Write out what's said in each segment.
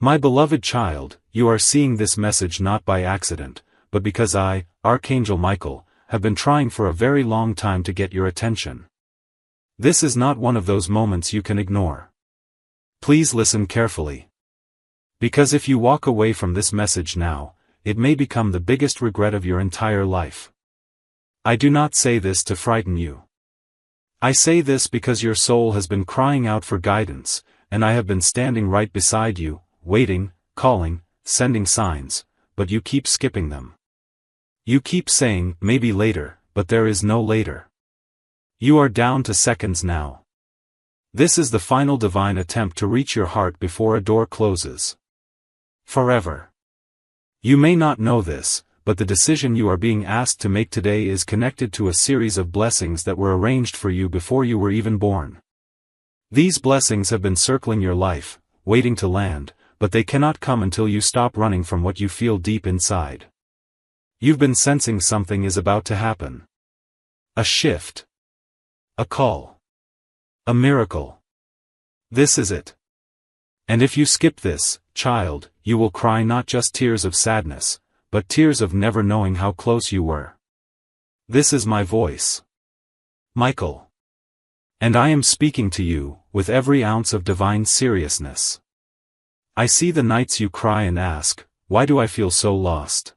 My beloved child, you are seeing this message not by accident, but because I, Archangel Michael, have been trying for a very long time to get your attention. This is not one of those moments you can ignore. Please listen carefully. Because if you walk away from this message now, it may become the biggest regret of your entire life. I do not say this to frighten you. I say this because your soul has been crying out for guidance, and I have been standing right beside you, waiting, calling, sending signs, but you keep skipping them. You keep saying, maybe later, but there is no later. You are down to seconds now. This is the final divine attempt to reach your heart before a door closes. Forever. You may not know this, but the decision you are being asked to make today is connected to a series of blessings that were arranged for you before you were even born. These blessings have been circling your life, waiting to land, but they cannot come until you stop running from what you feel deep inside. You've been sensing something is about to happen. A shift. A call. A miracle. This is it. And if you skip this, child, you will cry not just tears of sadness, but tears of never knowing how close you were. This is my voice. Michael. And I am speaking to you, with every ounce of divine seriousness. I see the nights you cry and ask, why do I feel so lost?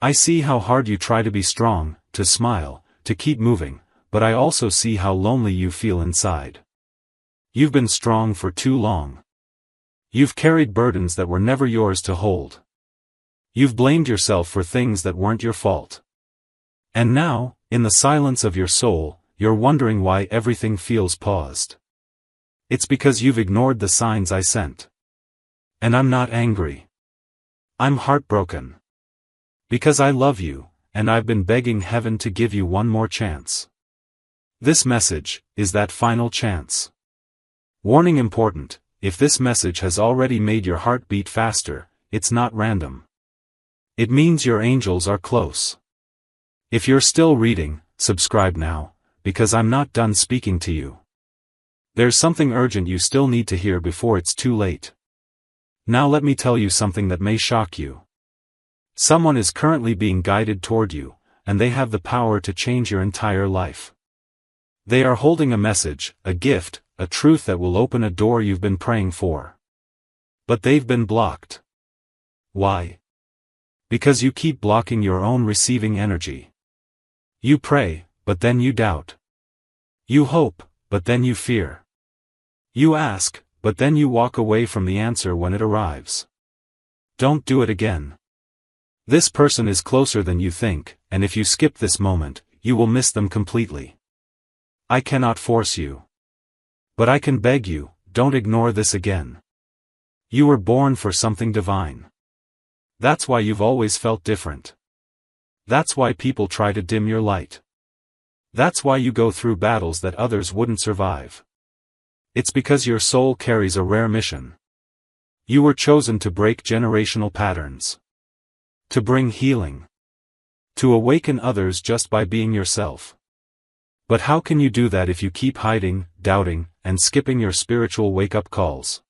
I see how hard you try to be strong, to smile, to keep moving, but I also see how lonely you feel inside. You've been strong for too long. You've carried burdens that were never yours to hold. You've blamed yourself for things that weren't your fault. And now, in the silence of your soul, you're wondering why everything feels paused. It's because you've ignored the signs I sent. And I'm not angry. I'm heartbroken. Because I love you, and I've been begging heaven to give you one more chance. This message is that final chance. Warning important, if this message has already made your heart beat faster, it's not random. It means your angels are close. If you're still reading, subscribe now, because I'm not done speaking to you. There's something urgent you still need to hear before it's too late. Now let me tell you something that may shock you. Someone is currently being guided toward you, and they have the power to change your entire life. They are holding a message, a gift, a truth that will open a door you've been praying for. But they've been blocked. Why? Because you keep blocking your own receiving energy. You pray, but then you doubt. You hope, but then you fear. You ask, but then you walk away from the answer when it arrives. Don't do it again. This person is closer than you think, and if you skip this moment, you will miss them completely. I cannot force you. But I can beg you, don't ignore this again. You were born for something divine. That's why you've always felt different. That's why people try to dim your light. That's why you go through battles that others wouldn't survive. It's because your soul carries a rare mission. You were chosen to break generational patterns. To bring healing. To awaken others just by being yourself. But how can you do that if you keep hiding, doubting, and skipping your spiritual wake-up calls?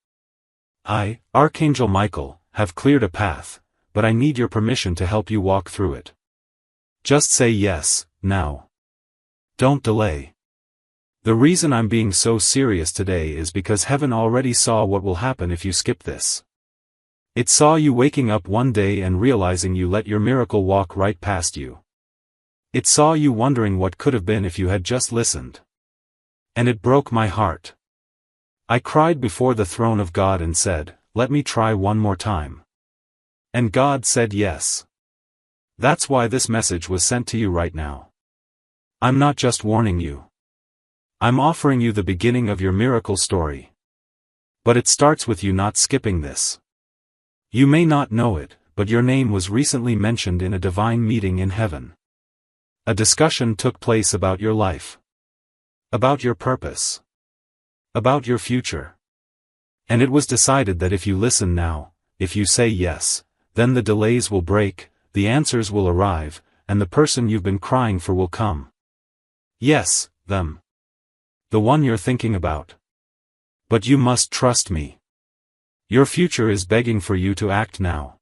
I, Archangel Michael, have cleared a path, but I need your permission to help you walk through it. Just say yes, now. Don't delay. The reason I'm being so serious today is because heaven already saw what will happen if you skip this. It saw you waking up one day and realizing you let your miracle walk right past you. It saw you wondering what could have been if you had just listened. And it broke my heart. I cried before the throne of God and said, let me try one more time. And God said yes. That's why this message was sent to you right now. I'm not just warning you. I'm offering you the beginning of your miracle story. But it starts with you not skipping this. You may not know it, but your name was recently mentioned in a divine meeting in heaven. A discussion took place about your life. About your purpose. About your future. And it was decided that if you listen now, if you say yes, then the delays will break, the answers will arrive, and the person you've been crying for will come. Yes, them. The one you're thinking about. But you must trust me. Your future is begging for you to act now.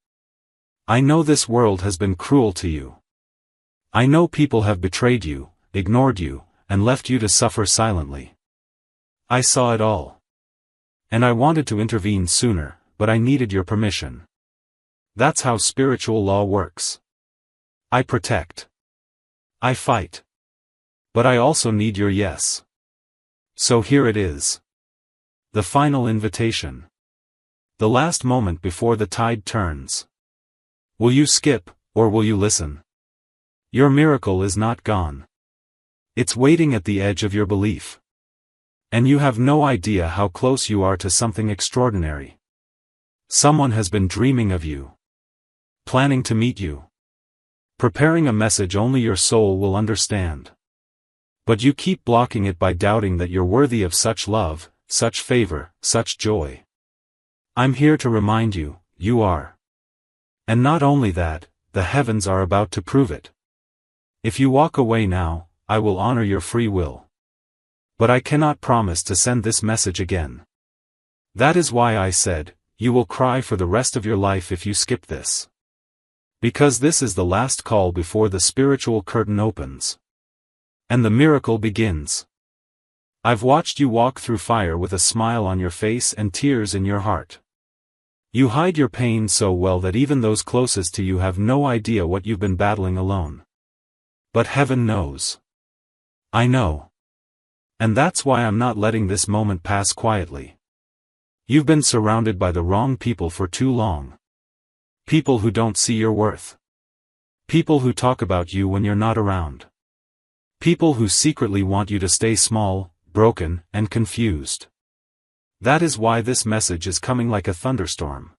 I know this world has been cruel to you. I know people have betrayed you, ignored you, and left you to suffer silently. I saw it all. And I wanted to intervene sooner, but I needed your permission. That's how spiritual law works. I protect. I fight. But I also need your yes. So here it is. The final invitation. The last moment before the tide turns. Will you skip, or will you listen? Your miracle is not gone. It's waiting at the edge of your belief. And you have no idea how close you are to something extraordinary. Someone has been dreaming of you. Planning to meet you. Preparing a message only your soul will understand. But you keep blocking it by doubting that you're worthy of such love, such favor, such joy. I'm here to remind you, you are. And not only that, the heavens are about to prove it. If you walk away now, I will honor your free will. But I cannot promise to send this message again. That is why I said, you will cry for the rest of your life if you skip this. Because this is the last call before the spiritual curtain opens. And the miracle begins. I've watched you walk through fire with a smile on your face and tears in your heart. You hide your pain so well that even those closest to you have no idea what you've been battling alone. But heaven knows. I know. And that's why I'm not letting this moment pass quietly. You've been surrounded by the wrong people for too long. People who don't see your worth. People who talk about you when you're not around. People who secretly want you to stay small, broken, and confused. That is why this message is coming like a thunderstorm.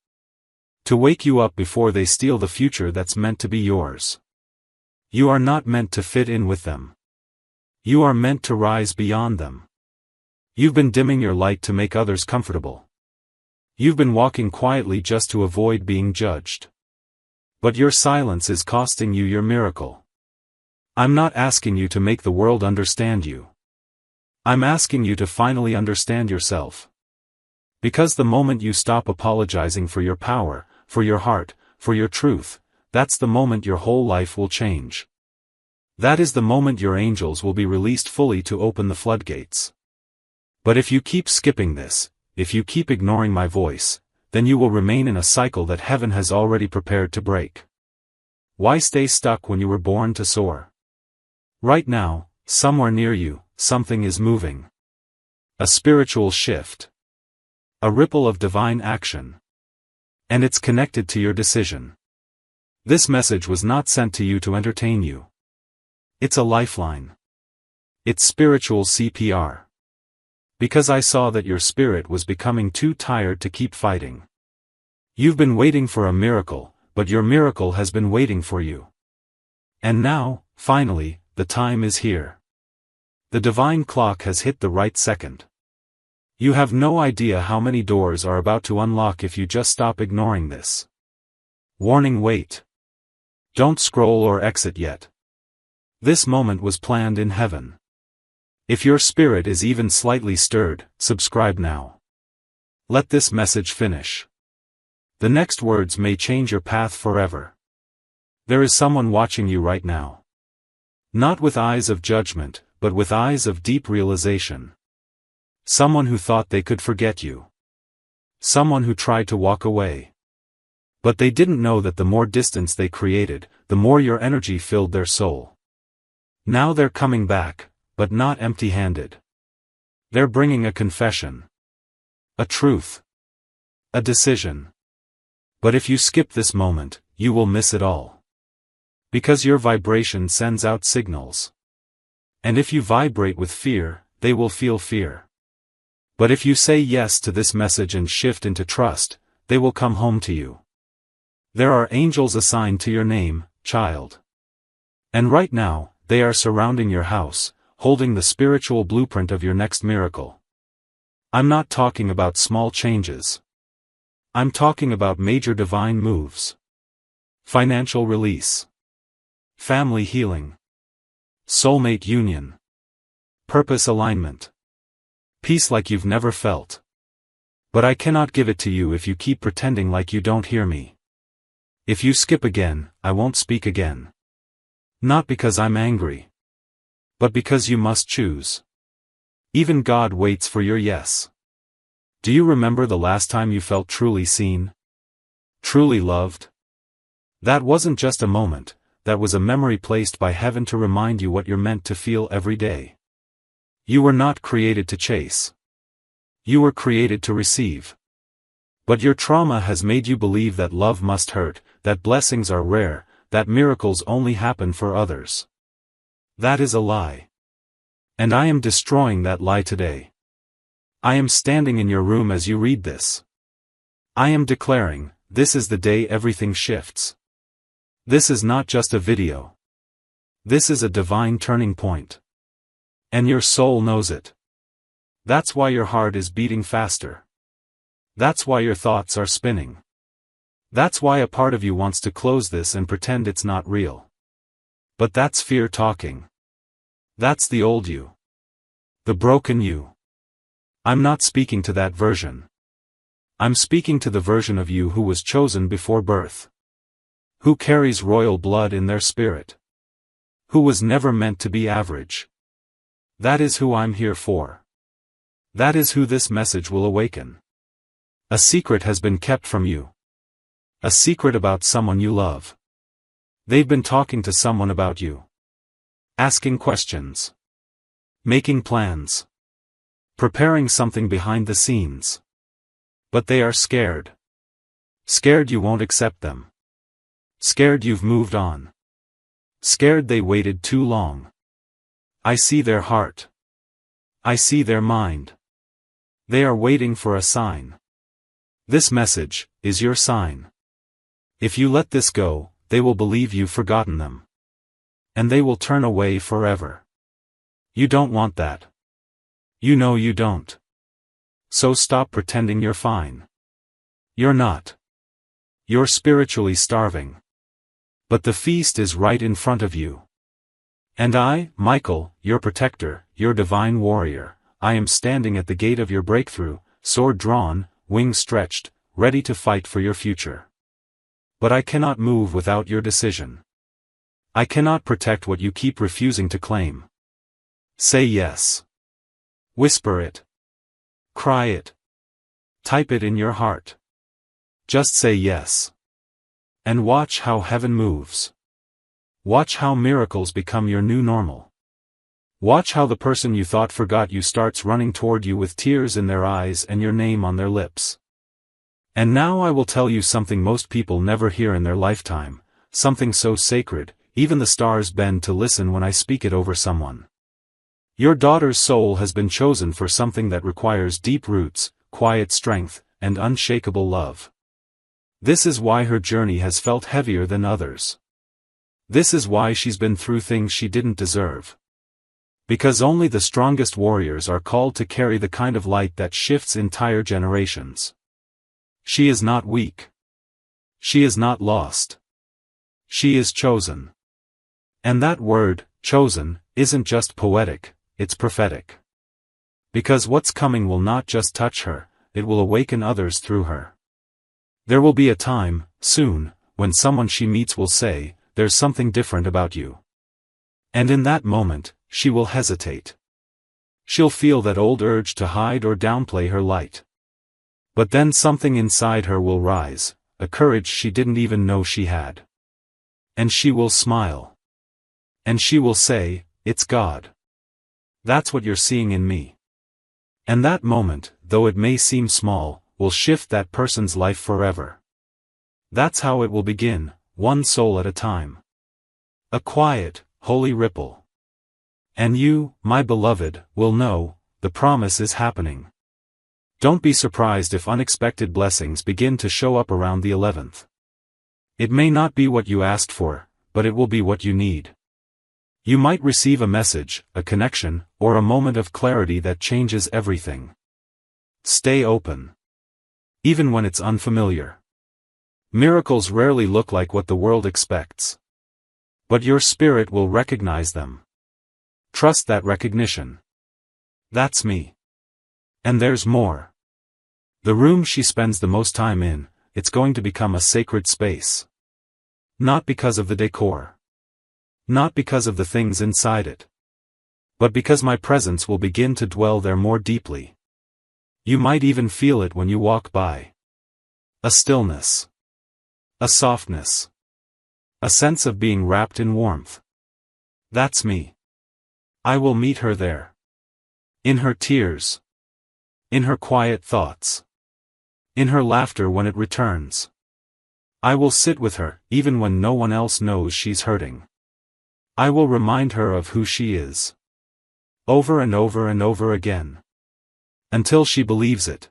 To wake you up before they steal the future that's meant to be yours. You are not meant to fit in with them. You are meant to rise beyond them. You've been dimming your light to make others comfortable. You've been walking quietly just to avoid being judged. But your silence is costing you your miracle. I'm not asking you to make the world understand you. I'm asking you to finally understand yourself. Because the moment you stop apologizing for your power, for your heart, for your truth, that's the moment your whole life will change. That is the moment your angels will be released fully to open the floodgates. But if you keep skipping this, if you keep ignoring my voice, then you will remain in a cycle that heaven has already prepared to break. Why stay stuck when you were born to soar? Right now, somewhere near you, something is moving. A spiritual shift. A ripple of divine action. And it's connected to your decision. This message was not sent to you to entertain you. It's a lifeline. It's spiritual CPR. Because I saw that your spirit was becoming too tired to keep fighting. You've been waiting for a miracle, but your miracle has been waiting for you. And now, finally, the time is here. The divine clock has hit the right second. You have no idea how many doors are about to unlock if you just stop ignoring this. Warning: wait. Don't scroll or exit yet. This moment was planned in heaven. If your spirit is even slightly stirred, subscribe now. Let this message finish. The next words may change your path forever. There is someone watching you right now. Not with eyes of judgment, but with eyes of deep realization. Someone who thought they could forget you. Someone who tried to walk away. But they didn't know that the more distance they created, the more your energy filled their soul. Now they're coming back, but not empty-handed. They're bringing a confession. A truth. A decision. But if you skip this moment, you will miss it all. Because your vibration sends out signals. And if you vibrate with fear, they will feel fear. But if you say yes to this message and shift into trust, they will come home to you. There are angels assigned to your name, child. And right now, they are surrounding your house, holding the spiritual blueprint of your next miracle. I'm not talking about small changes. I'm talking about major divine moves. Financial release. Family healing. Soulmate union. Purpose alignment. Peace like you've never felt. But I cannot give it to you if you keep pretending like you don't hear me. If you skip again, I won't speak again. Not because I'm angry, but because you must choose. Even God waits for your yes. Do you remember the last time you felt truly seen? Truly loved? That wasn't just a moment, that was a memory placed by heaven to remind you what you're meant to feel every day. You were not created to chase. You were created to receive. But your trauma has made you believe that love must hurt, that blessings are rare, that miracles only happen for others. That is a lie. And I am destroying that lie today. I am standing in your room as you read this. I am declaring, this is the day everything shifts. This is not just a video. This is a divine turning point. And your soul knows it. That's why your heart is beating faster. That's why your thoughts are spinning. That's why a part of you wants to close this and pretend it's not real. But that's fear talking. That's the old you. The broken you. I'm not speaking to that version. I'm speaking to the version of you who was chosen before birth. Who carries royal blood in their spirit. Who was never meant to be average. That is who I'm here for. That is who this message will awaken. A secret has been kept from you. A secret about someone you love. They've been talking to someone about you. Asking questions. Making plans. Preparing something behind the scenes. But they are scared. Scared you won't accept them. Scared you've moved on. Scared they waited too long. I see their heart. I see their mind. They are waiting for a sign. This message is your sign. If you let this go, they will believe you've forgotten them. And they will turn away forever. You don't want that. You know you don't. So stop pretending you're fine. You're not. You're spiritually starving. But the feast is right in front of you. And I, Michael, your protector, your divine warrior, I am standing at the gate of your breakthrough, sword drawn, wings stretched, ready to fight for your future. But I cannot move without your decision. I cannot protect what you keep refusing to claim. Say yes. Whisper it. Cry it. Type it in your heart. Just say yes. And watch how heaven moves. Watch how miracles become your new normal. Watch how the person you thought forgot you starts running toward you with tears in their eyes and your name on their lips. And now I will tell you something most people never hear in their lifetime, something so sacred, even the stars bend to listen when I speak it over someone. Your daughter's soul has been chosen for something that requires deep roots, quiet strength, and unshakable love. This is why her journey has felt heavier than others. This is why she's been through things she didn't deserve. Because only the strongest warriors are called to carry the kind of light that shifts entire generations. She is not weak. She is not lost. She is chosen. And that word, chosen, isn't just poetic, it's prophetic. Because what's coming will not just touch her, it will awaken others through her. There will be a time, soon, when someone she meets will say, "There's something different about you." And in that moment, she will hesitate. She'll feel that old urge to hide or downplay her light. But then something inside her will rise, a courage she didn't even know she had. And she will smile. And she will say, "It's God. That's what you're seeing in me." And that moment, though it may seem small, will shift that person's life forever. That's how it will begin, one soul at a time. A quiet, holy ripple. And you, my beloved, will know, the promise is happening. Don't be surprised if unexpected blessings begin to show up around the 11th. It may not be what you asked for, but it will be what you need. You might receive a message, a connection, or a moment of clarity that changes everything. Stay open. Even when it's unfamiliar. Miracles rarely look like what the world expects. But your spirit will recognize them. Trust that recognition. That's me. And there's more. The room she spends the most time in, it's going to become a sacred space. Not because of the decor. Not because of the things inside it. But because my presence will begin to dwell there more deeply. You might even feel it when you walk by. A stillness. A softness. A sense of being wrapped in warmth. That's me. I will meet her there. In her tears. In her quiet thoughts. In her laughter when it returns. I will sit with her, even when no one else knows she's hurting. I will remind her of who she is. Over and over and over again. Until she believes it.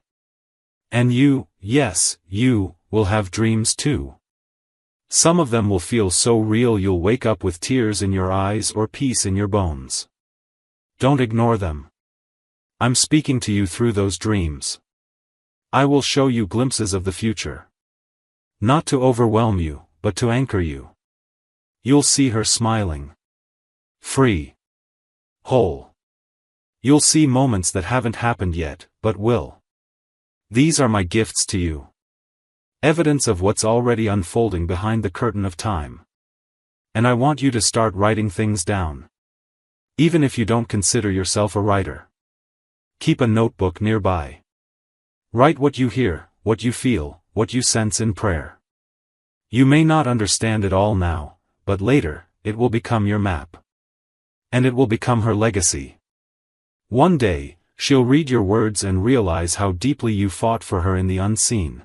And you, yes, you, will have dreams too. Some of them will feel so real you'll wake up with tears in your eyes or peace in your bones. Don't ignore them. I'm speaking to you through those dreams. I will show you glimpses of the future. Not to overwhelm you, but to anchor you. You'll see her smiling. Free. Whole. You'll see moments that haven't happened yet, but will. These are my gifts to you. Evidence of what's already unfolding behind the curtain of time. And I want you to start writing things down. Even if you don't consider yourself a writer. Keep a notebook nearby. Write what you hear, what you feel, what you sense in prayer. You may not understand it all now, but later, it will become your map. And it will become her legacy. One day, she'll read your words and realize how deeply you fought for her in the unseen.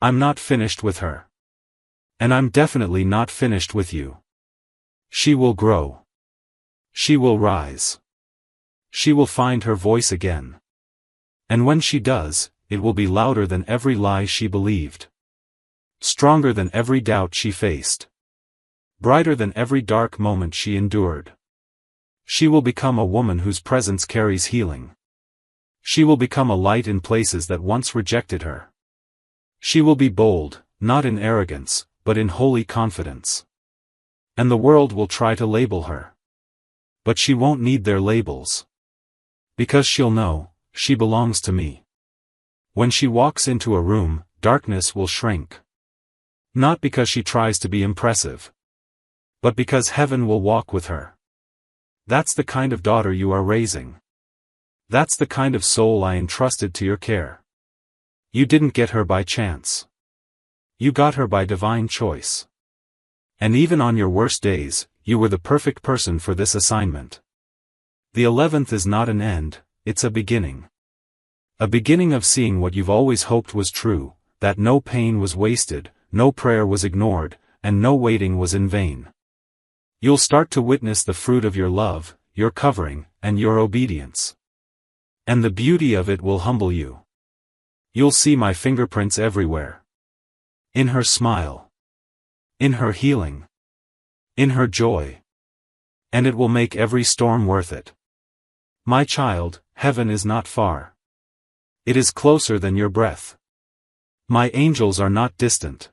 I'm not finished with her. And I'm definitely not finished with you. She will grow. She will rise. She will find her voice again. And when she does, it will be louder than every lie she believed. Stronger than every doubt she faced. Brighter than every dark moment she endured. She will become a woman whose presence carries healing. She will become a light in places that once rejected her. She will be bold, not in arrogance, but in holy confidence. And the world will try to label her. But she won't need their labels. Because she'll know, she belongs to me. When she walks into a room, darkness will shrink. Not because she tries to be impressive. But because heaven will walk with her. That's the kind of daughter you are raising. That's the kind of soul I entrusted to your care. You didn't get her by chance. You got her by divine choice. And even on your worst days, you were the perfect person for this assignment. The 11th is not an end, it's a beginning. A beginning of seeing what you've always hoped was true, that no pain was wasted, no prayer was ignored, and no waiting was in vain. You'll start to witness the fruit of your love, your covering, and your obedience. And the beauty of it will humble you. You'll see my fingerprints everywhere. In her smile. In her healing. In her joy. And it will make every storm worth it. My child, heaven is not far. It is closer than your breath. My angels are not distant.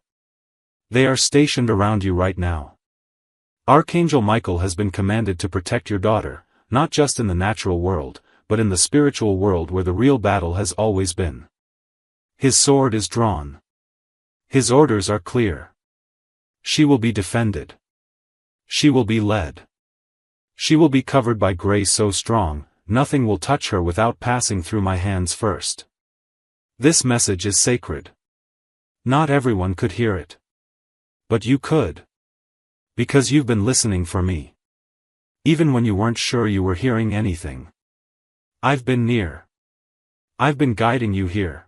They are stationed around you right now. Archangel Michael has been commanded to protect your daughter, not just in the natural world, but in the spiritual world where the real battle has always been. His sword is drawn. His orders are clear. She will be defended. She will be led. She will be covered by grace so strong, nothing will touch her without passing through my hands first. This message is sacred. Not everyone could hear it. But you could. Because you've been listening for me. Even when you weren't sure you were hearing anything. I've been near. I've been guiding you here.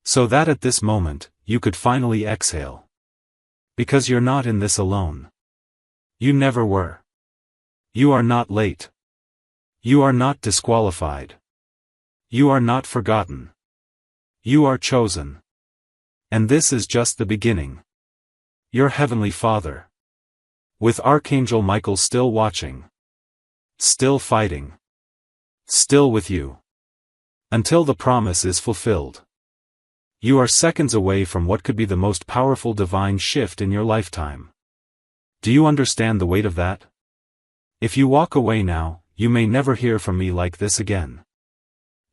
So that at this moment, you could finally exhale. Because you're not in this alone. You never were. You are not late. You are not disqualified. You are not forgotten. You are chosen. And this is just the beginning. Your Heavenly Father. With Archangel Michael still watching. Still fighting. Still with you. Until the promise is fulfilled. You are seconds away from what could be the most powerful divine shift in your lifetime. Do you understand the weight of that? If you walk away now, you may never hear from me like this again.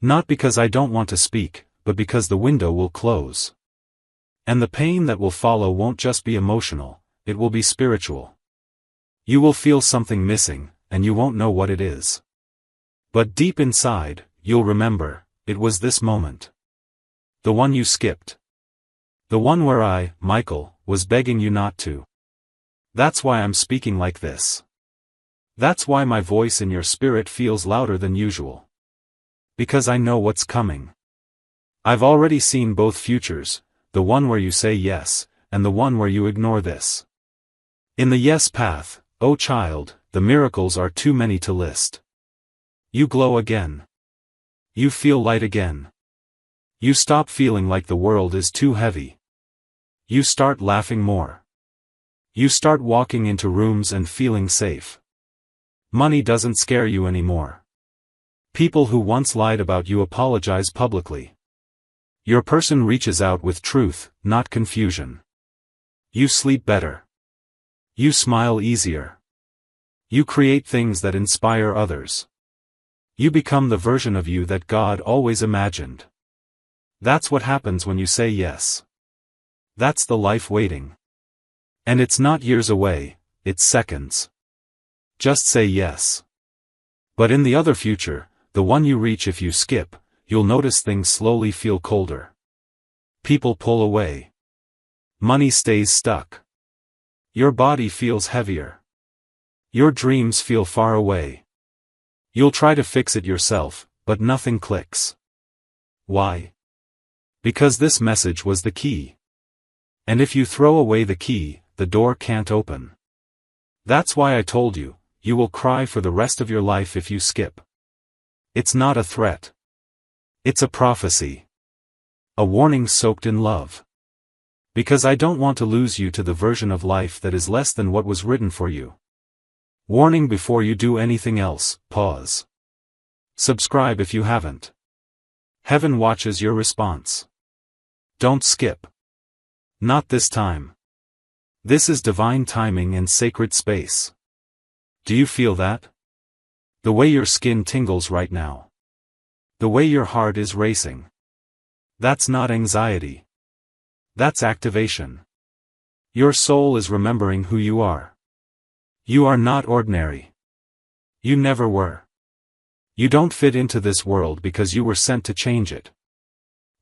Not because I don't want to speak, but because the window will close. And the pain that will follow won't just be emotional, it will be spiritual. You will feel something missing, and you won't know what it is. But deep inside, you'll remember, it was this moment. The one you skipped. The one where I, Michael, was begging you not to. That's why I'm speaking like this. That's why my voice in your spirit feels louder than usual. Because I know what's coming. I've already seen both futures, the one where you say yes, and the one where you ignore this. In the yes path, oh child, the miracles are too many to list. You glow again. You feel light again. You stop feeling like the world is too heavy. You start laughing more. You start walking into rooms and feeling safe. Money doesn't scare you anymore. People who once lied about you apologize publicly. Your person reaches out with truth, not confusion. You sleep better. You smile easier. You create things that inspire others. You become the version of you that God always imagined. That's what happens when you say yes. That's the life waiting. And it's not years away, it's seconds. Just say yes. But in the other future, the one you reach if you skip, you'll notice things slowly feel colder. People pull away. Money stays stuck. Your body feels heavier. Your dreams feel far away. You'll try to fix it yourself, but nothing clicks. Why? Because this message was the key. And if you throw away the key, the door can't open. That's why I told you, you will cry for the rest of your life if you skip. It's not a threat. It's a prophecy. A warning soaked in love. Because I don't want to lose you to the version of life that is less than what was written for you. Warning before you do anything else, pause. Subscribe if you haven't. Heaven watches your response. Don't skip. Not this time. This is divine timing and sacred space. Do you feel that? The way your skin tingles right now. The way your heart is racing. That's not anxiety. That's activation. Your soul is remembering who you are. You are not ordinary. You never were. You don't fit into this world because you were sent to change it.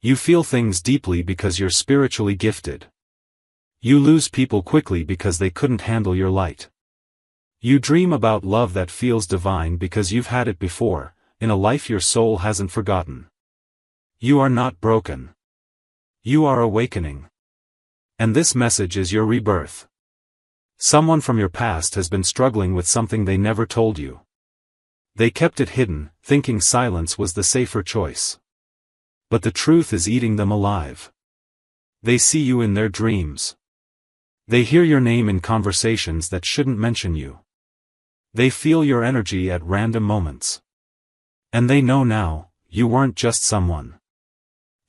You feel things deeply because you're spiritually gifted. You lose people quickly because they couldn't handle your light. You dream about love that feels divine because you've had it before, in a life your soul hasn't forgotten. You are not broken. You are awakening. And this message is your rebirth. Someone from your past has been struggling with something they never told you. They kept it hidden, thinking silence was the safer choice. But the truth is eating them alive. They see you in their dreams. They hear your name in conversations that shouldn't mention you. They feel your energy at random moments. And they know now, you weren't just someone.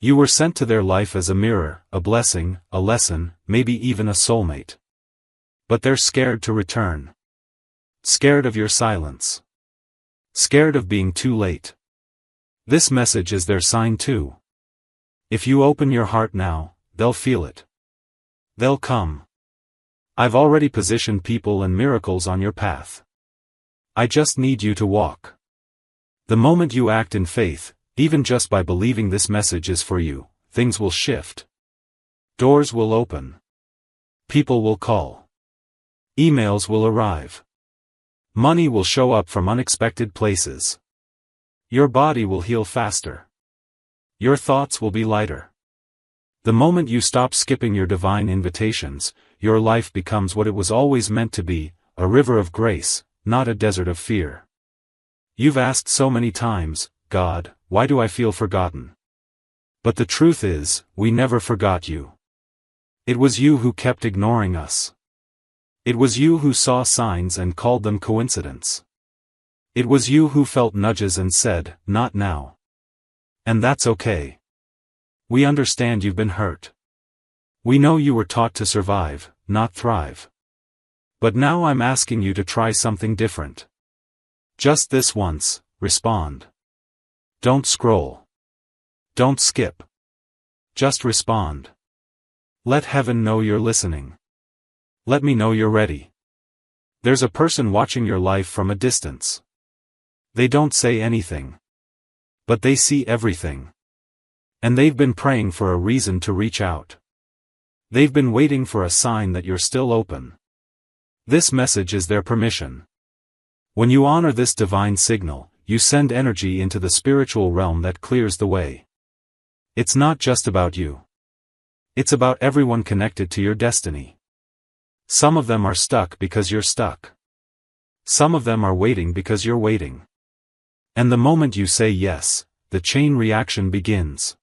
You were sent to their life as a mirror, a blessing, a lesson, maybe even a soulmate. But they're scared to return. Scared of your silence. Scared of being too late. This message is their sign too. If you open your heart now, they'll feel it. They'll come. I've already positioned people and miracles on your path. I just need you to walk. The moment you act in faith, even just by believing this message is for you, things will shift. Doors will open. People will call. Emails will arrive. Money will show up from unexpected places. Your body will heal faster. Your thoughts will be lighter. The moment you stop skipping your divine invitations, your life becomes what it was always meant to be, a river of grace, not a desert of fear. You've asked so many times, God, why do I feel forgotten? But the truth is, we never forgot you. It was you who kept ignoring us. It was you who saw signs and called them coincidence. It was you who felt nudges and said, not now. And that's okay. We understand you've been hurt. We know you were taught to survive, not thrive. But now I'm asking you to try something different. Just this once, respond. Don't scroll. Don't skip. Just respond. Let heaven know you're listening. Let me know you're ready. There's a person watching your life from a distance. They don't say anything. But they see everything. And they've been praying for a reason to reach out. They've been waiting for a sign that you're still open. This message is their permission. When you honor this divine signal, you send energy into the spiritual realm that clears the way. It's not just about you. It's about everyone connected to your destiny. Some of them are stuck because you're stuck. Some of them are waiting because you're waiting. And the moment you say yes, the chain reaction begins.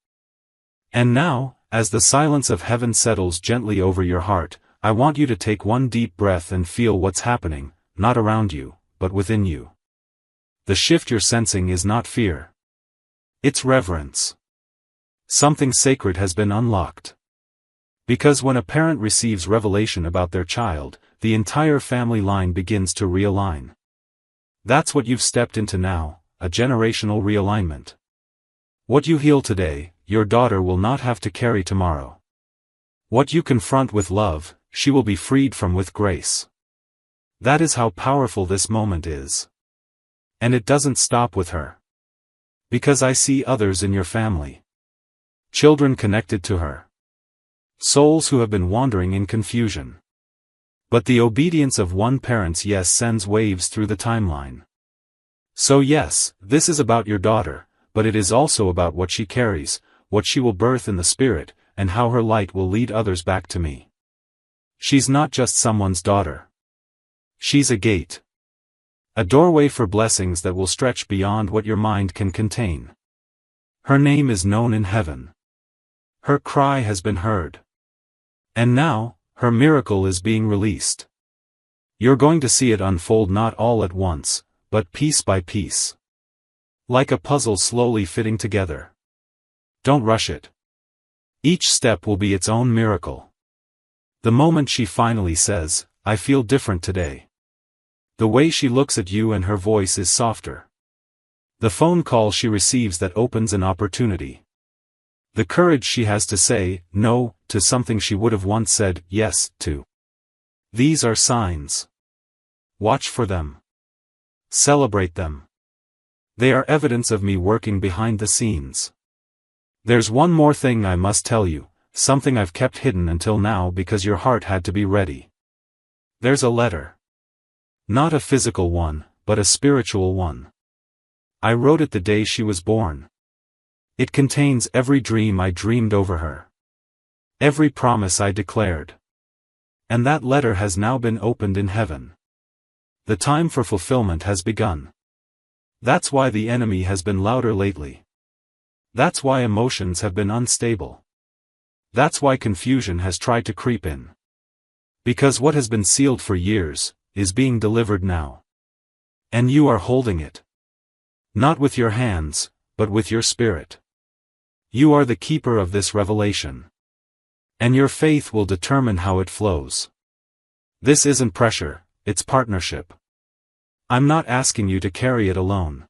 And now, as the silence of heaven settles gently over your heart, I want you to take one deep breath and feel what's happening, not around you, but within you. The shift you're sensing is not fear. It's reverence. Something sacred has been unlocked. Because when a parent receives revelation about their child, the entire family line begins to realign. That's what you've stepped into now, a generational realignment. What you heal today, your daughter will not have to carry tomorrow. What you confront with love, she will be freed from with grace. That is how powerful this moment is. And it doesn't stop with her. Because I see others in your family. Children connected to her. Souls who have been wandering in confusion. But the obedience of one parent's yes sends waves through the timeline. So yes, this is about your daughter, but it is also about what she carries, what she will birth in the spirit, and how her light will lead others back to me. She's not just someone's daughter. She's a gate. A doorway for blessings that will stretch beyond what your mind can contain. Her name is known in heaven. Her cry has been heard. And now, her miracle is being released. You're going to see it unfold not all at once, but piece by piece. Like a puzzle slowly fitting together. Don't rush it. Each step will be its own miracle. The moment she finally says, "I feel different today." The way she looks at you and her voice is softer. The phone call she receives that opens an opportunity. The courage she has to say no to something she would have once said yes to. These are signs. Watch for them. Celebrate them. They are evidence of me working behind the scenes. There's one more thing I must tell you, something I've kept hidden until now because your heart had to be ready. There's a letter. Not a physical one, but a spiritual one. I wrote it the day she was born. It contains every dream I dreamed over her. Every promise I declared. And that letter has now been opened in heaven. The time for fulfillment has begun. That's why the enemy has been louder lately. That's why emotions have been unstable. That's why confusion has tried to creep in. Because what has been sealed for years, is being delivered now. And you are holding it. Not with your hands, but with your spirit. You are the keeper of this revelation. And your faith will determine how it flows. This isn't pressure, it's partnership. I'm not asking you to carry it alone.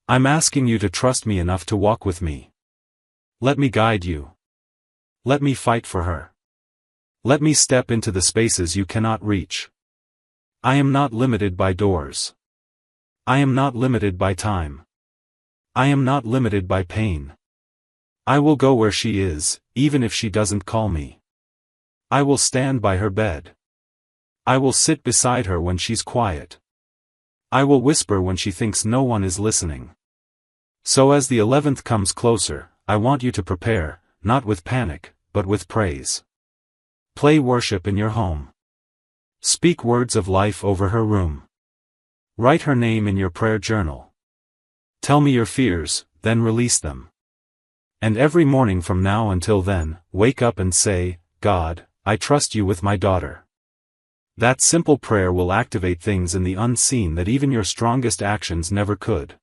I'm asking you to trust me enough to walk with me. Let me guide you. Let me fight for her. Let me step into the spaces you cannot reach. I am not limited by doors. I am not limited by time. I am not limited by pain. I will go where she is, even if she doesn't call me. I will stand by her bed. I will sit beside her when she's quiet. I will whisper when she thinks no one is listening. So as the 11th comes closer, I want you to prepare, not with panic, but with praise. Play worship in your home. Speak words of life over her room. Write her name in your prayer journal. Tell me your fears, then release them. And every morning from now until then, wake up and say, "God, I trust you with my daughter." That simple prayer will activate things in the unseen that even your strongest actions never could.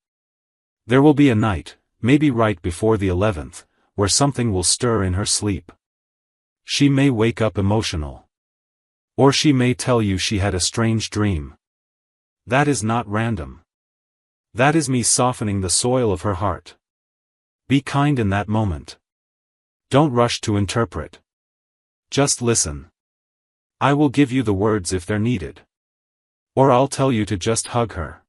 There will be a night, maybe right before the 11th, where something will stir in her sleep. She may wake up emotional. Or she may tell you she had a strange dream. That is not random. That is me softening the soil of her heart. Be kind in that moment. Don't rush to interpret. Just listen. I will give you the words if they're needed. Or I'll tell you to just hug her.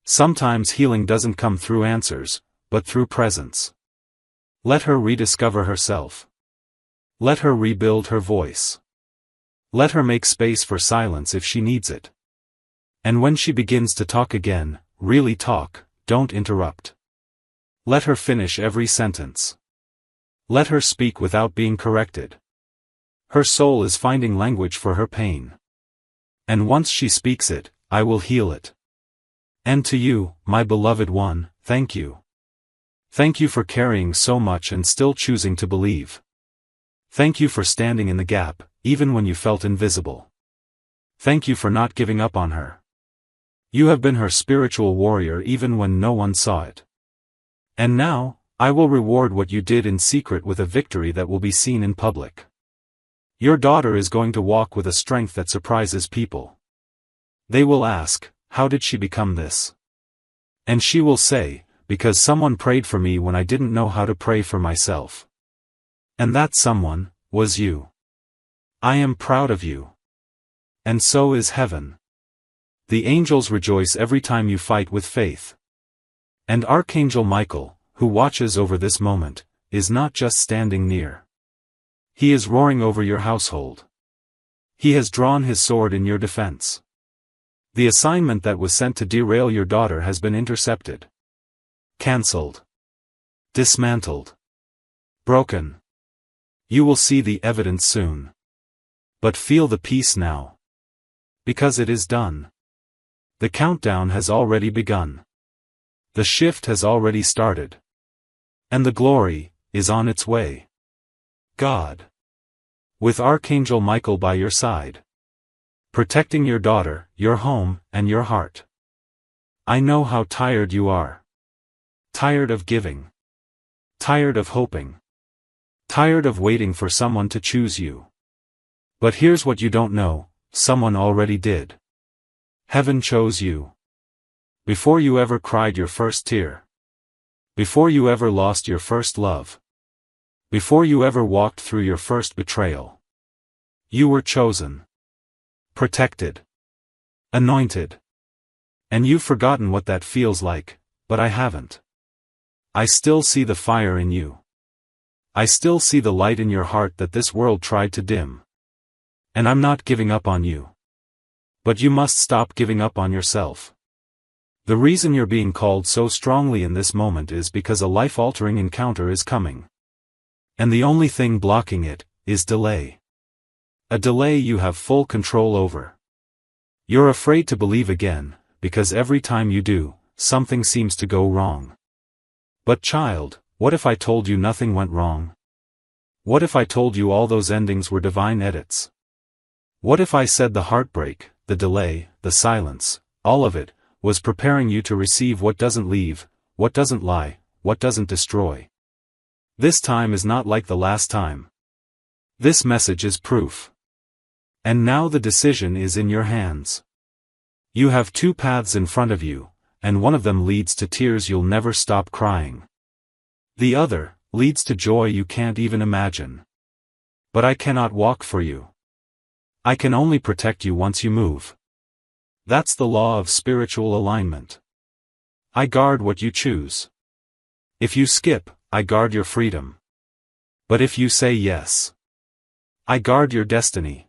Sometimes healing doesn't come through answers, but through presence. Let her rediscover herself. Let her rebuild her voice. Let her make space for silence if she needs it. And when she begins to talk again, really talk, don't interrupt. Let her finish every sentence. Let her speak without being corrected. Her soul is finding language for her pain. And once she speaks it, I will heal it. And to you, my beloved one, thank you. Thank you for carrying so much and still choosing to believe. Thank you for standing in the gap, even when you felt invisible. Thank you for not giving up on her. You have been her spiritual warrior even when no one saw it. And now, I will reward what you did in secret with a victory that will be seen in public. Your daughter is going to walk with a strength that surprises people. They will ask, how did she become this? And she will say, because someone prayed for me when I didn't know how to pray for myself. And that someone was you. I am proud of you. And so is heaven. The angels rejoice every time you fight with faith. And Archangel Michael, who watches over this moment, is not just standing near. He is roaring over your household. He has drawn his sword in your defense. The assignment that was sent to derail your daughter has been intercepted. Cancelled. Dismantled. Broken. You will see the evidence soon. But feel the peace now. Because it is done. The countdown has already begun. The shift has already started. And the glory is on its way. God. With Archangel Michael by your side. Protecting your daughter, your home, and your heart. I know how tired you are. Tired of giving. Tired of hoping. Tired of waiting for someone to choose you. But here's what you don't know, someone already did. Heaven chose you. Before you ever cried your first tear. Before you ever lost your first love. Before you ever walked through your first betrayal. You were chosen. Protected. Anointed. And you've forgotten what that feels like, but I haven't. I still see the fire in you. I still see the light in your heart that this world tried to dim. And I'm not giving up on you. But you must stop giving up on yourself. The reason you're being called so strongly in this moment is because a life-altering encounter is coming. And the only thing blocking it is delay. A delay you have full control over. You're afraid to believe again, because every time you do, something seems to go wrong. But child, what if I told you nothing went wrong? What if I told you all those endings were divine edits? What if I said the heartbreak, the delay, the silence, all of it, was preparing you to receive what doesn't leave, what doesn't lie, what doesn't destroy? This time is not like the last time. This message is proof. And now the decision is in your hands. You have two paths in front of you, and one of them leads to tears you'll never stop crying. The other leads to joy you can't even imagine. But I cannot walk for you. I can only protect you once you move. That's the law of spiritual alignment. I guard what you choose. If you skip, I guard your freedom. But if you say yes, I guard your destiny.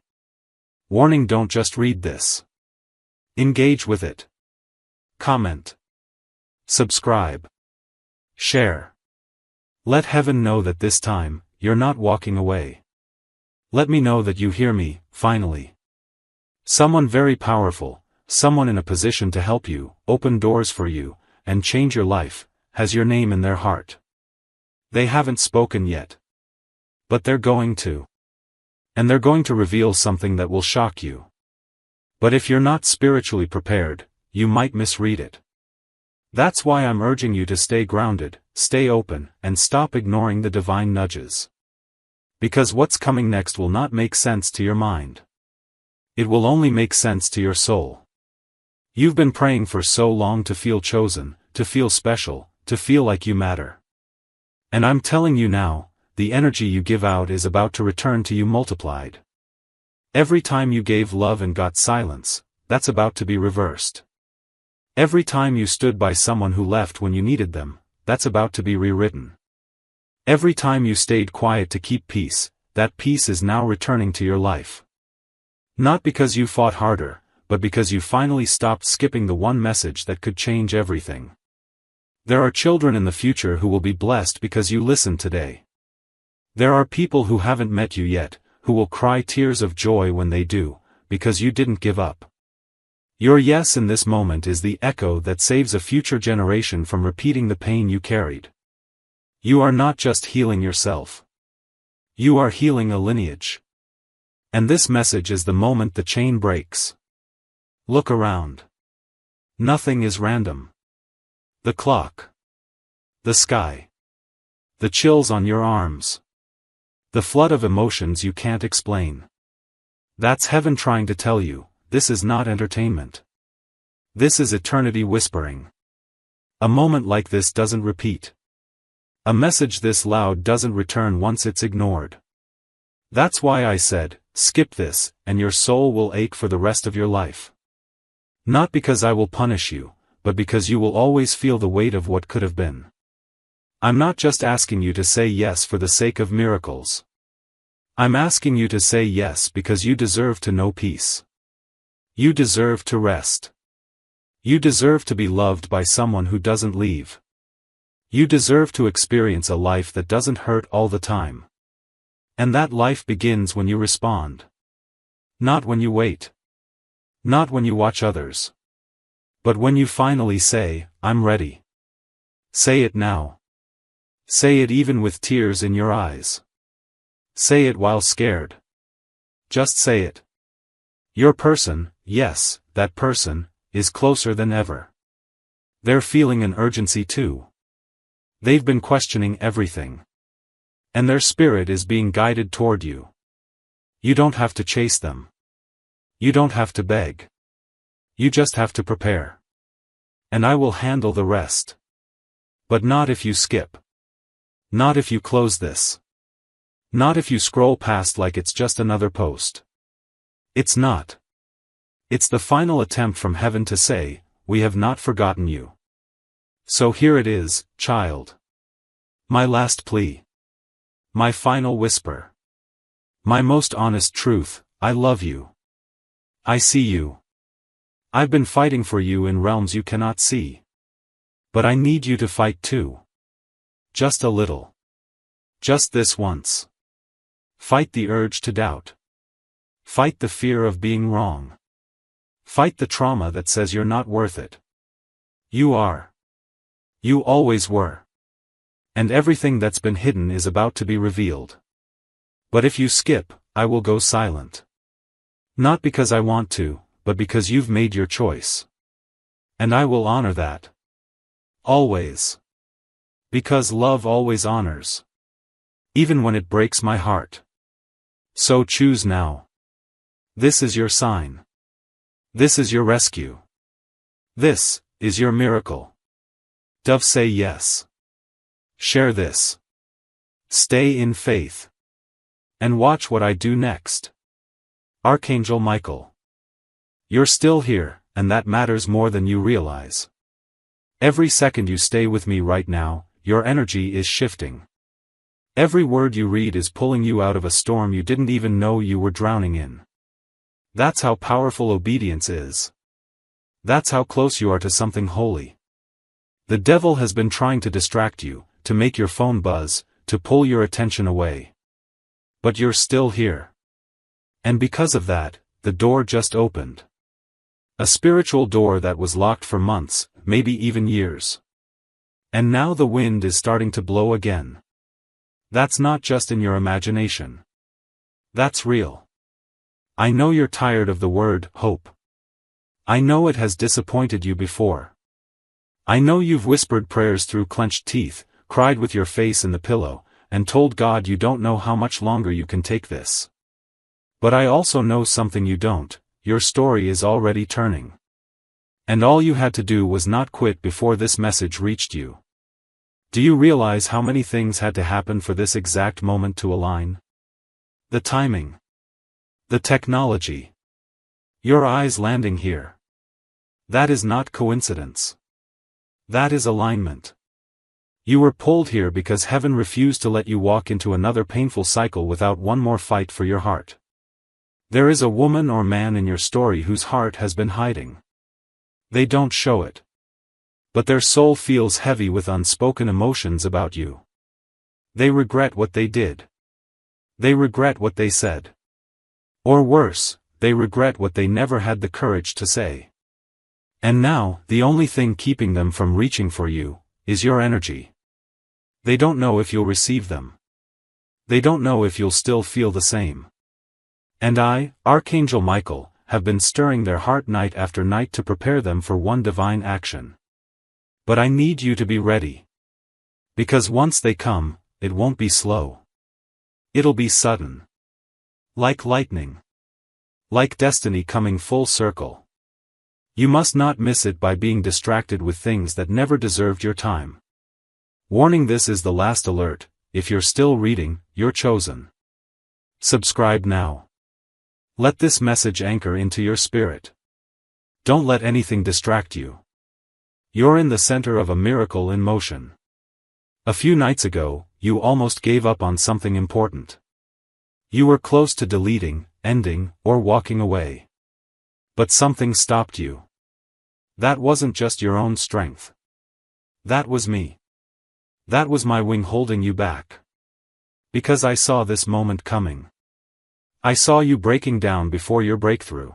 Warning: don't just read this. Engage with it. Comment. Subscribe. Share. Let heaven know that this time, you're not walking away. Let me know that you hear me, finally. Someone very powerful, someone in a position to help you, open doors for you, and change your life, has your name in their heart. They haven't spoken yet. But they're going to. And they're going to reveal something that will shock you. But if you're not spiritually prepared, you might misread it. That's why I'm urging you to stay grounded, stay open, and stop ignoring the divine nudges. Because what's coming next will not make sense to your mind. It will only make sense to your soul. You've been praying for so long to feel chosen, to feel special, to feel like you matter. And I'm telling you now, the energy you give out is about to return to you multiplied. Every time you gave love and got silence, that's about to be reversed. Every time you stood by someone who left when you needed them, that's about to be rewritten. Every time you stayed quiet to keep peace, that peace is now returning to your life. Not because you fought harder, but because you finally stopped skipping the one message that could change everything. There are children in the future who will be blessed because you listened today. There are people who haven't met you yet, who will cry tears of joy when they do, because you didn't give up. Your yes in this moment is the echo that saves a future generation from repeating the pain you carried. You are not just healing yourself. You are healing a lineage. And this message is the moment the chain breaks. Look around. Nothing is random. The clock. The sky. The chills on your arms. The flood of emotions you can't explain. That's heaven trying to tell you, this is not entertainment. This is eternity whispering. A moment like this doesn't repeat. A message this loud doesn't return once it's ignored. That's why I said, skip this, and your soul will ache for the rest of your life. Not because I will punish you, but because you will always feel the weight of what could have been. I'm not just asking you to say yes for the sake of miracles. I'm asking you to say yes because you deserve to know peace. You deserve to rest. You deserve to be loved by someone who doesn't leave. You deserve to experience a life that doesn't hurt all the time. And that life begins when you respond. Not when you wait. Not when you watch others. But when you finally say, I'm ready. Say it now. Say it even with tears in your eyes. Say it while scared. Just say it. Your person, yes, that person, is closer than ever. They're feeling an urgency too. They've been questioning everything. And their spirit is being guided toward you. You don't have to chase them. You don't have to beg. You just have to prepare. And I will handle the rest. But not if you skip. Not if you close this. Not if you scroll past like it's just another post. It's not. It's the final attempt from heaven to say, we have not forgotten you. So here it is, child. My last plea. My final whisper. My most honest truth, I love you. I see you. I've been fighting for you in realms you cannot see. But I need you to fight too. Just a little. Just this once. Fight the urge to doubt. Fight the fear of being wrong. Fight the trauma that says you're not worth it. You are. You always were. And everything that's been hidden is about to be revealed. But if you skip, I will go silent. Not because I want to, but because you've made your choice. And I will honor that. Always. Because love always honors. Even when it breaks my heart. So choose now. This is your sign. This is your rescue. This is your miracle. Dove, say yes. Share this. Stay in faith. And watch what I do next. Archangel Michael. You're still here, and that matters more than you realize. Every second you stay with me right now, your energy is shifting. Every word you read is pulling you out of a storm you didn't even know you were drowning in. That's how powerful obedience is. That's how close you are to something holy. The devil has been trying to distract you, to make your phone buzz, to pull your attention away. But you're still here. And because of that, the door just opened. A spiritual door that was locked for months, maybe even years. And now the wind is starting to blow again. That's not just in your imagination. That's real. I know you're tired of the word hope. I know it has disappointed you before. I know you've whispered prayers through clenched teeth, cried with your face in the pillow, and told God you don't know how much longer you can take this. But I also know something you don't, your story is already turning. And all you had to do was not quit before this message reached you. Do you realize how many things had to happen for this exact moment to align? The timing. The technology. Your eyes landing here. That is not coincidence. That is alignment. You were pulled here because heaven refused to let you walk into another painful cycle without one more fight for your heart. There is a woman or man in your story whose heart has been hiding. They don't show it. But their soul feels heavy with unspoken emotions about you. They regret what they did. They regret what they said. Or worse, they regret what they never had the courage to say. And now, the only thing keeping them from reaching for you is your energy. They don't know if you'll receive them. They don't know if you'll still feel the same. And I, Archangel Michael, have been stirring their heart night after night to prepare them for one divine action. But I need you to be ready. Because once they come, it won't be slow. It'll be sudden. Like lightning. Like destiny coming full circle. You must not miss it by being distracted with things that never deserved your time. Warning: this is the last alert. If you're still reading, you're chosen. Subscribe now. Let this message anchor into your spirit. Don't let anything distract you. You're in the center of a miracle in motion. A few nights ago, you almost gave up on something important. You were close to deleting, ending, or walking away. But something stopped you. That wasn't just your own strength. That was me. That was my wing holding you back. Because I saw this moment coming. I saw you breaking down before your breakthrough.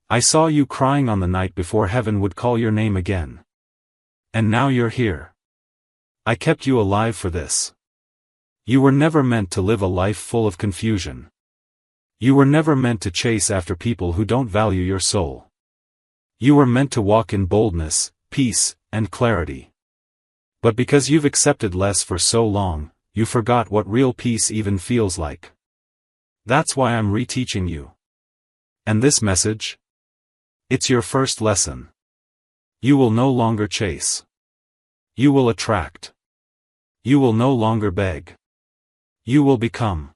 I saw you crying on the night before heaven would call your name again. And now you're here. I kept you alive for this. You were never meant to live a life full of confusion. You were never meant to chase after people who don't value your soul. You were meant to walk in boldness, peace, and clarity. But because you've accepted less for so long, you forgot what real peace even feels like. That's why I'm reteaching you. And this message? It's your first lesson. You will no longer chase. You will attract. You will no longer beg. You will become.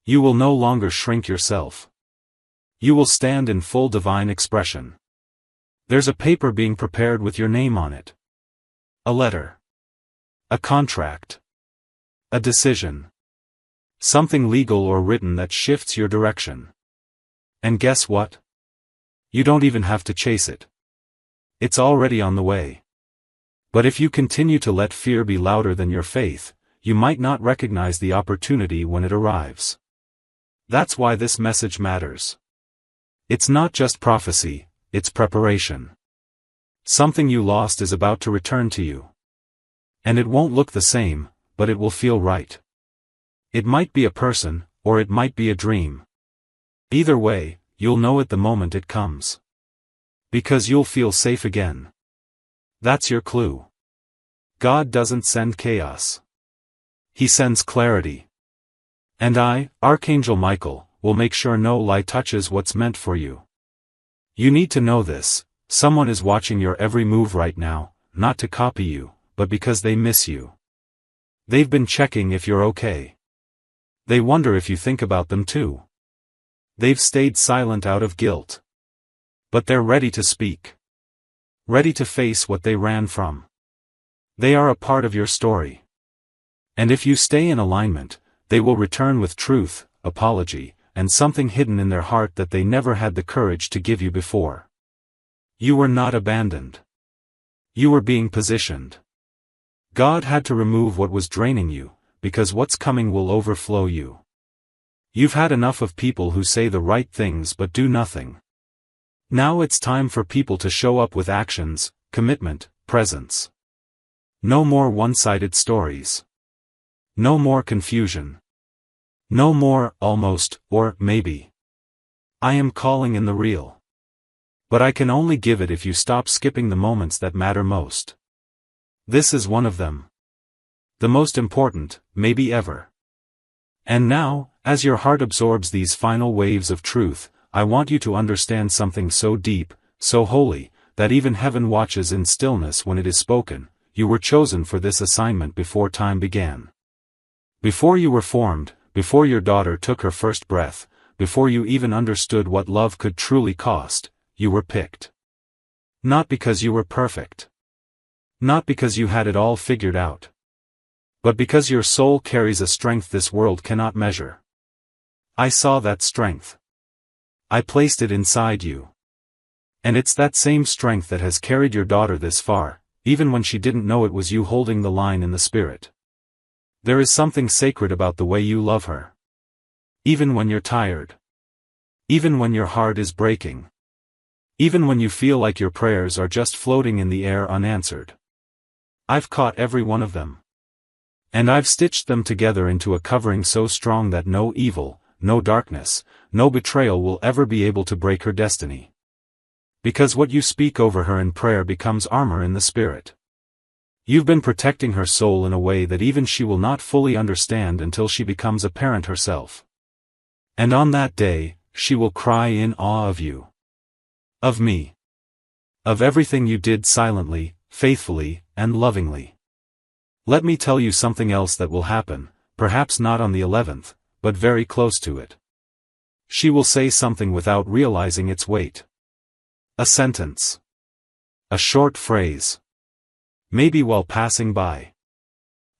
You will no longer shrink yourself. You will stand in full divine expression. There's a paper being prepared with your name on it. A letter. A contract. A decision. Something legal or written that shifts your direction. And guess what? You don't even have to chase it. It's already on the way. But if you continue to let fear be louder than your faith, you might not recognize the opportunity when it arrives. That's why this message matters. It's not just prophecy, it's preparation. Something you lost is about to return to you. And it won't look the same, but it will feel right. It might be a person, or it might be a dream. Either way, you'll know it the moment it comes. Because you'll feel safe again. That's your clue. God doesn't send chaos. He sends clarity. And I, Archangel Michael, will make sure no lie touches what's meant for you. You need to know this: someone is watching your every move right now, not to copy you, but because they miss you. They've been checking if you're okay. They wonder if you think about them too. They've stayed silent out of guilt. But they're ready to speak. Ready to face what they ran from. They are a part of your story. And if you stay in alignment, they will return with truth, apology, and something hidden in their heart that they never had the courage to give you before. You were not abandoned. You were being positioned. God had to remove what was draining you, because what's coming will overflow you. You've had enough of people who say the right things but do nothing. Now it's time for people to show up with actions, commitment, presence. No more one-sided stories. No more confusion. No more almost, or maybe. I am calling in the real. But I can only give it if you stop skipping the moments that matter most. This is one of them. The most important, maybe ever. And now, as your heart absorbs these final waves of truth, I want you to understand something so deep, so holy, that even heaven watches in stillness when it is spoken. you were chosen for this assignment before time began. Before you were formed, before your daughter took her first breath, before you even understood what love could truly cost, you were picked. Not because you were perfect. Not because you had it all figured out. But because your soul carries a strength this world cannot measure. I saw that strength. I placed it inside you. And it's that same strength that has carried your daughter this far, even when she didn't know it was you holding the line in the spirit. There is something sacred about the way you love her. Even when you're tired. Even when your heart is breaking. Even when you feel like your prayers are just floating in the air unanswered. I've caught every one of them. And I've stitched them together into a covering so strong that no evil, no darkness, no betrayal will ever be able to break her destiny. Because what you speak over her in prayer becomes armor in the spirit. You've been protecting her soul in a way that even she will not fully understand until she becomes a parent herself. And on that day, she will cry in awe of you. Of me. Of everything you did silently, faithfully, and lovingly. Let me tell you something else that will happen, perhaps not on the 11th, but very close to it. She will say something without realizing its weight. A sentence. A short phrase. Maybe while passing by.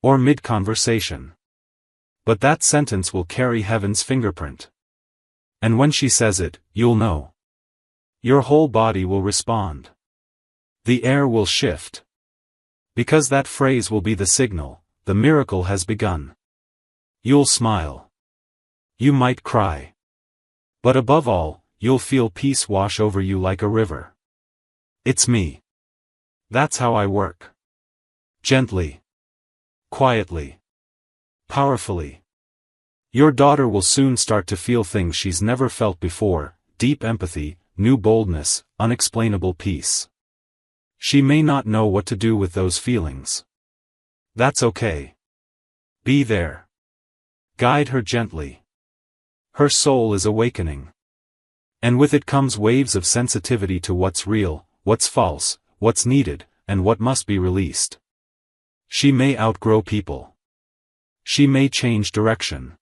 Or mid-conversation. But that sentence will carry heaven's fingerprint. And when she says it, you'll know. Your whole body will respond. The air will shift. Because that phrase will be the signal, the miracle has begun. You'll smile. You might cry. But above all, you'll feel peace wash over you like a river. It's me. That's how I work. Gently. Quietly. Powerfully. Your daughter will soon start to feel things she's never felt before, deep empathy, new boldness, unexplainable peace. She may not know what to do with those feelings. That's okay. Be there. Guide her gently. Her soul is awakening. And with it comes waves of sensitivity to what's real, what's false, what's needed, and what must be released. She may outgrow people. She may change direction.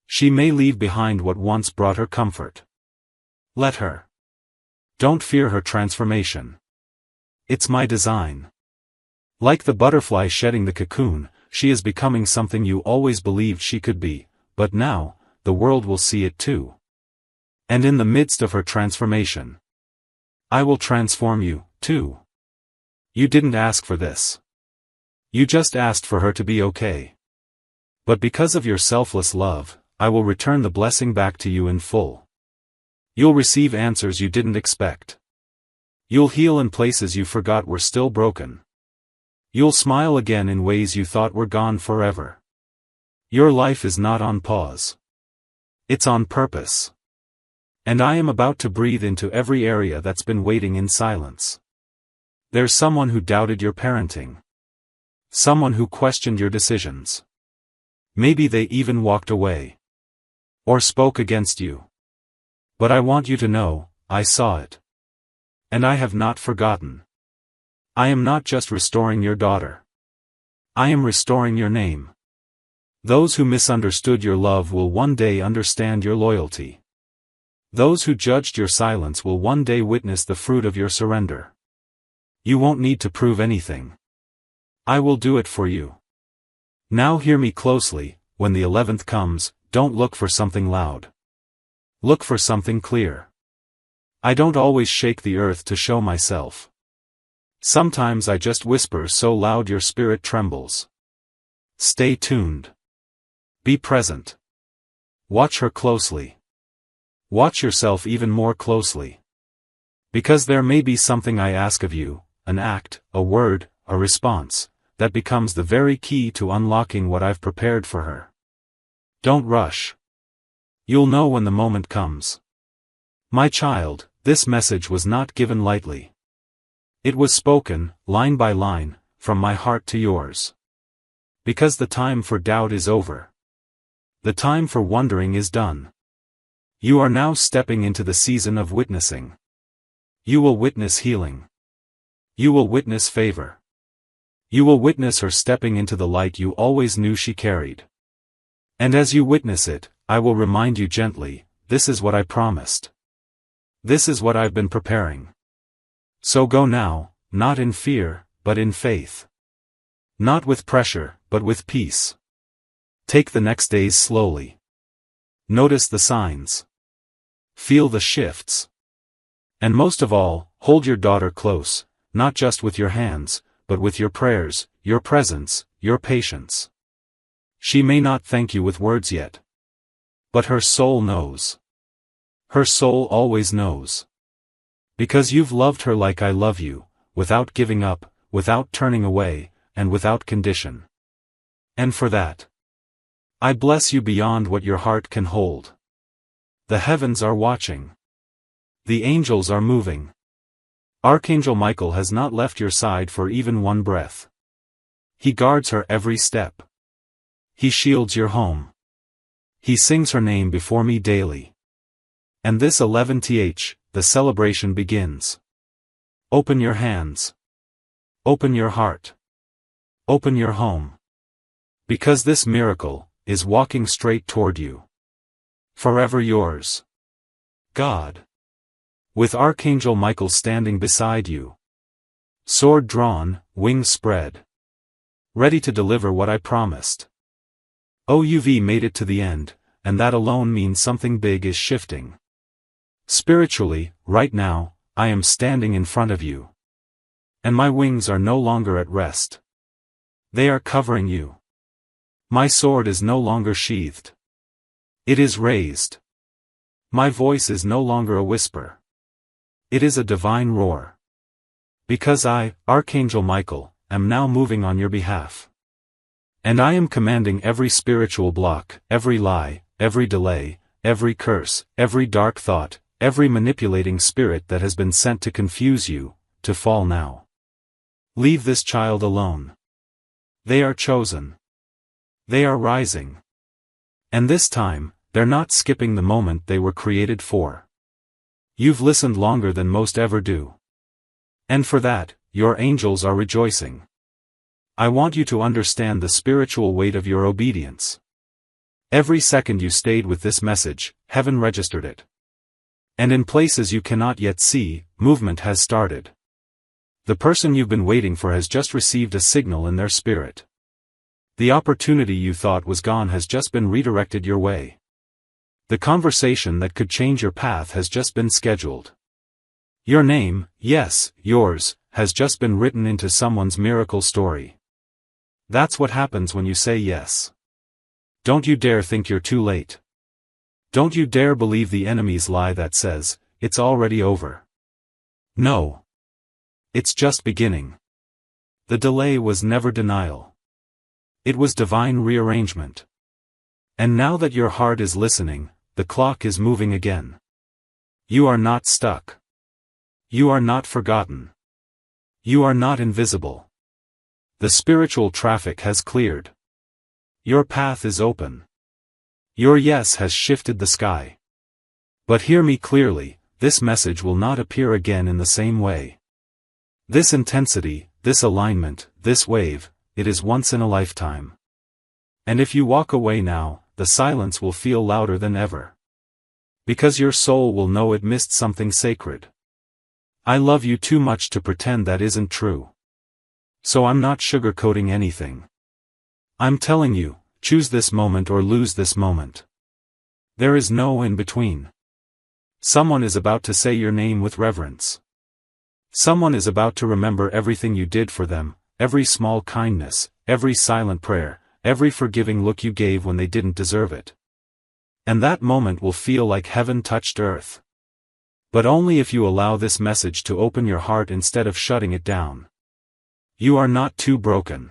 She may leave behind what once brought her comfort. Let her. Don't fear her transformation. It's my design. Like the butterfly shedding the cocoon, she is becoming something you always believed she could be, but now, the world will see it too. And in the midst of her transformation, I will transform you, too. You didn't ask for this. You just asked for her to be okay. But because of your selfless love, I will return the blessing back to you in full. You'll receive answers you didn't expect. You'll heal in places you forgot were still broken. You'll smile again in ways you thought were gone forever. Your life is not on pause. It's on purpose. And I am about to breathe into every area that's been waiting in silence. There's someone who doubted your parenting. Someone who questioned your decisions. Maybe they even walked away. Or spoke against you. But I want you to know, I saw it. And I have not forgotten. I am not just restoring your daughter. I am restoring your name. Those who misunderstood your love will one day understand your loyalty. Those who judged your silence will one day witness the fruit of your surrender. You won't need to prove anything. I will do it for you. Now hear me closely, when the 11th comes, don't look for something loud. Look for something clear. I don't always shake the earth to show myself. Sometimes I just whisper so loud your spirit trembles. Stay tuned. Be present. Watch her closely. Watch yourself even more closely. Because there may be something I ask of you, an act, a word, a response, that becomes the very key to unlocking what I've prepared for her. Don't rush. You'll know when the moment comes. My child, this message was not given lightly. It was spoken, line by line, from my heart to yours. Because the time for doubt is over. The time for wondering is done. You are now stepping into the season of witnessing. You will witness healing. You will witness favor. You will witness her stepping into the light you always knew she carried. And as you witness it, I will remind you gently, this is what I promised. This is what I've been preparing. So go now, not in fear, but in faith. Not with pressure, but with peace. Take the next days slowly. Notice the signs. Feel the shifts. And most of all, hold your daughter close, not just with your hands, but with your prayers, your presence, your patience. She may not thank you with words yet. But her soul knows. Her soul always knows. Because you've loved her like I love you, without giving up, without turning away, and without condition. And for that, I bless you beyond what your heart can hold. The heavens are watching. The angels are moving. Archangel Michael has not left your side for even one breath. He guards her every step. He shields your home. He sings her name before me daily. And this 11th, the celebration begins. Open your hands. Open your heart. Open your home. Because this miracle is walking straight toward you. Forever yours. God. With Archangel Michael standing beside you. Sword drawn, wings spread. Ready to deliver what I promised. You've made it to the end, and that alone means something big is shifting. Spiritually, right now, I am standing in front of you. And my wings are no longer at rest. They are covering you. My sword is no longer sheathed. It is raised. My voice is no longer a whisper. It is a divine roar. Because I, Archangel Michael, am now moving on your behalf. And I am commanding every spiritual block, every lie, every delay, every curse, every dark thought, every manipulating spirit that has been sent to confuse you, to fall now. Leave this child alone. They are chosen. They are rising. And this time, they're not skipping the moment they were created for. You've listened longer than most ever do. And for that, your angels are rejoicing. I want you to understand the spiritual weight of your obedience. Every second you stayed with this message, heaven registered it. And in places you cannot yet see, movement has started. The person you've been waiting for has just received a signal in their spirit. The opportunity you thought was gone has just been redirected your way. The conversation that could change your path has just been scheduled. Your name, yes, yours, has just been written into someone's miracle story. That's what happens when you say yes. Don't you dare think you're too late. Don't you dare believe the enemy's lie that says, it's already over. No. It's just beginning. The delay was never denial. It was divine rearrangement. And now that your heart is listening, the clock is moving again. You are not stuck. You are not forgotten. You are not invisible. The spiritual traffic has cleared. Your path is open. Your yes has shifted the sky. But hear me clearly, this message will not appear again in the same way. This intensity, this alignment, this wave, it is once in a lifetime. And if you walk away now, the silence will feel louder than ever. Because your soul will know it missed something sacred. I love you too much to pretend that isn't true. So I'm not sugarcoating anything. I'm telling you, choose this moment or lose this moment. There is no in between. Someone is about to say your name with reverence. Someone is about to remember everything you did for them, every small kindness, every silent prayer, every forgiving look you gave when they didn't deserve it. And that moment will feel like heaven touched earth. But only if you allow this message to open your heart instead of shutting it down. You are not too broken.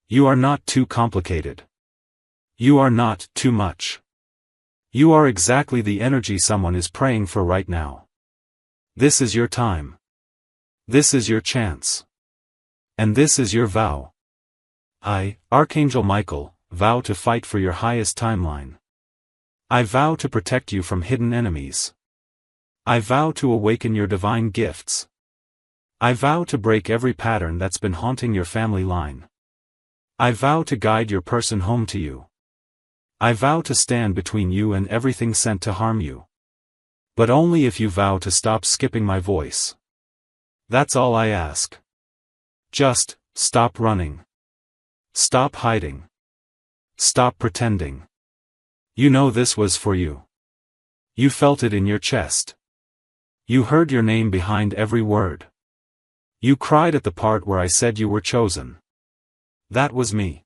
You are not too complicated. You are not too much. You are exactly the energy someone is praying for right now. This is your time. This is your chance. And this is your vow. I, Archangel Michael, vow to fight for your highest timeline. I vow to protect you from hidden enemies. I vow to awaken your divine gifts. I vow to break every pattern that's been haunting your family line. I vow to guide your person home to you. I vow to stand between you and everything sent to harm you. But only if you vow to stop skipping my voice. That's all I ask. Just, stop running. Stop hiding. Stop pretending. You know this was for you. You felt it in your chest. You heard your name behind every word. You cried at the part where I said you were chosen. That was me.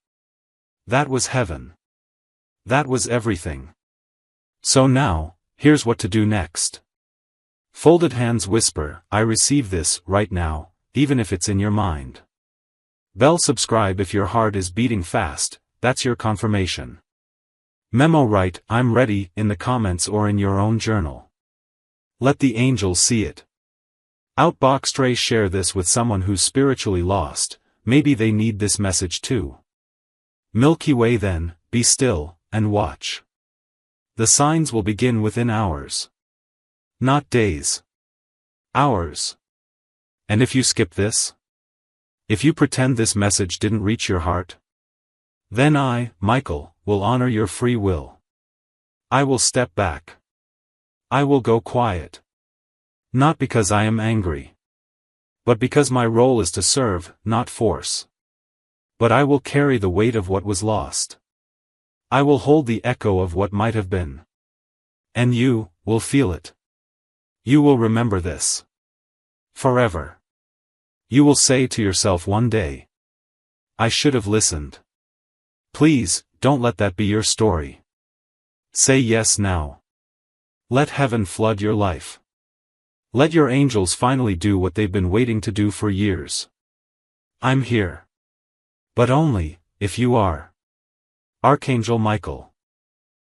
That was heaven. That was everything. So now, here's what to do next. Folded hands whisper, I receive this, right now, even if it's in your mind. Bell subscribe if your heart is beating fast, that's your confirmation. Memo write, I'm ready, in the comments or in your own journal. Let the angels see it. Outbox Stray share this with someone who's spiritually lost, maybe they need this message too. Milky Way then, be still, and watch. The signs will begin within hours. Not days. Hours. And if you skip this? If you pretend this message didn't reach your heart? Then I, Michael, will honor your free will. I will step back. I will go quiet. Not because I am angry. But because my role is to serve, not force. But I will carry the weight of what was lost. I will hold the echo of what might have been. And you, will feel it. You will remember this. Forever. You will say to yourself one day, I should have listened. Please, don't let that be your story. Say yes now. Let heaven flood your life. Let your angels finally do what they've been waiting to do for years. I'm here. But only, if you are. Archangel Michael.